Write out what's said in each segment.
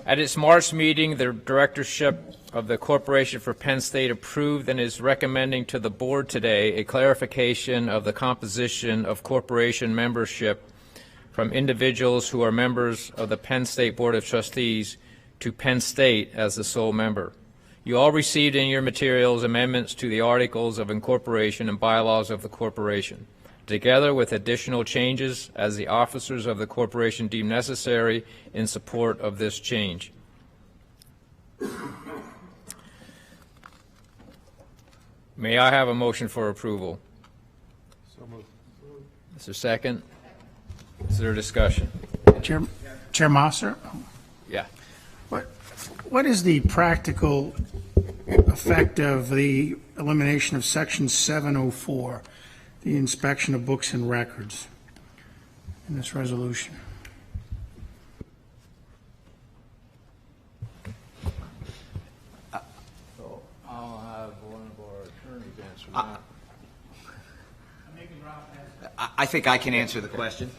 At its March meeting, the directorship of the Corporation for Penn State approved and is recommending to the board today a clarification of the composition of corporation membership from individuals who are members of the Penn State Board of Trustees to Penn State as the sole member. You all received in your materials amendments to the articles of incorporation and bylaws of the corporation, together with additional changes as the officers of the corporation deem necessary in support of this change. May I have a motion for approval? So moved. Is there a second? Is there a discussion? Chair Mosser, Yeah. what is the practical effect of the elimination of Section 704, the inspection of books and records, in this resolution? So I'll have one of our attorneys answer that. I think I can answer the question.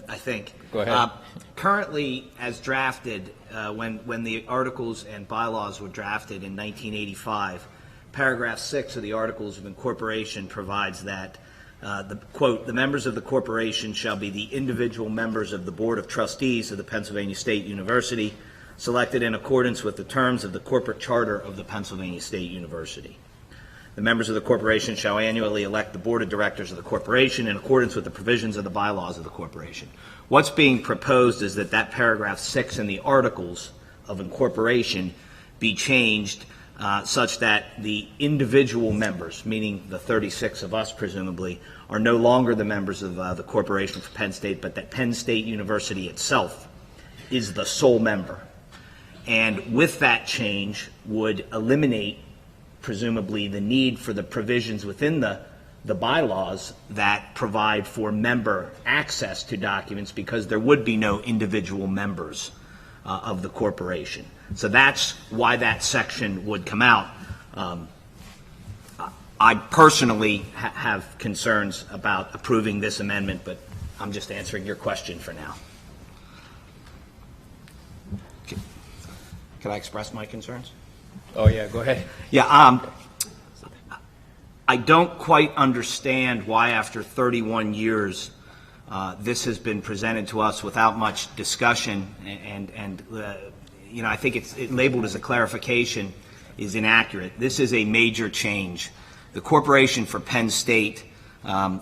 I think. Go ahead. Currently, as drafted, when the articles and bylaws were drafted in 1985, paragraph 6 of the Articles of Incorporation provides that, quote, the members of the corporation shall be the individual members of the Board of Trustees of the Pennsylvania State University, selected in accordance with the terms of the corporate charter of the Pennsylvania State University. The members of the corporation shall annually elect the board of directors of the corporation in accordance with the provisions of the bylaws of the corporation. What's being proposed is that paragraph 6 in the Articles of Incorporation be changed such that the individual members, meaning the 36 of us presumably, are no longer the members of the Corporation for Penn State, but that Penn State University itself is the sole member. And with that change would eliminate presumably the need for the provisions within the bylaws that provide for member access to documents, because there would be no individual members of the corporation. So that's why that section would come out. I personally have concerns about approving this amendment, but I'm just answering your question for now. Can I express my concerns? Oh, yeah, go ahead. Yeah, I don't quite understand why after 31 years this has been presented to us without much discussion, and you know, I think it's labeled as a clarification is inaccurate. This is a major change. The Corporation for Penn State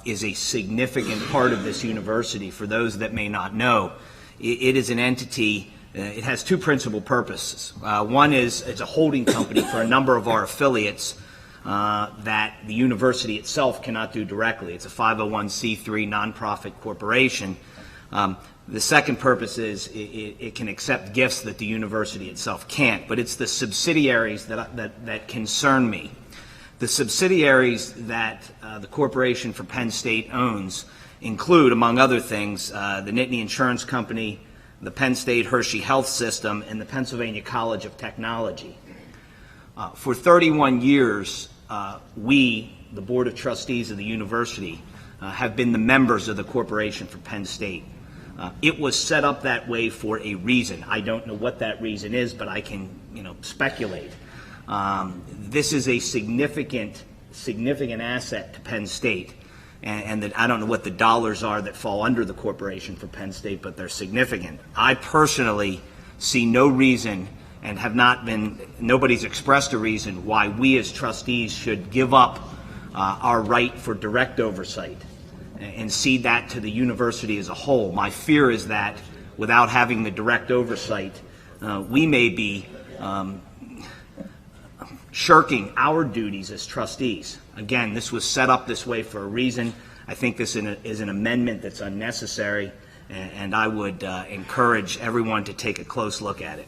is a significant part of this university. For those that may not know, it is an entity. It has two principal purposes. One is it's a holding company for a number of our affiliates that the university itself cannot do directly. It's a 501c3 nonprofit corporation. The second purpose is it can accept gifts that the university itself can't, but it's the subsidiaries that concern me. The subsidiaries that the Corporation for Penn State owns include, among other things, the Nittany Insurance Company, the Penn State Hershey Health System, and the Pennsylvania College of Technology. For 31 years, we, the Board of Trustees of the university, have been the members of the Corporation for Penn State. It was set up that way for a reason. I don't know what that reason is, but I can, speculate. This is a significant asset to Penn State. And that I don't know what the dollars are that fall under the Corporation for Penn State, but they're significant. I personally see no reason, and have not been, nobody's expressed a reason why we as trustees should give up our right for direct oversight and cede that to the university as a whole. My fear is that without having the direct oversight, we may be shirking our duties as trustees. Again, this was set up this way for a reason. I think this is an amendment that's unnecessary, and I would encourage everyone to take a close look at it.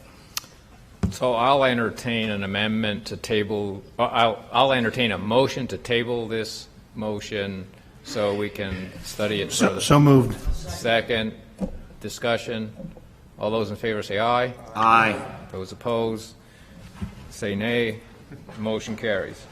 So I'll entertain an amendment to table, I'll entertain a motion to table this motion so we can study it further. So moved. Second, discussion. All those in favor say aye. Aye. Those opposed say nay. Motion carries.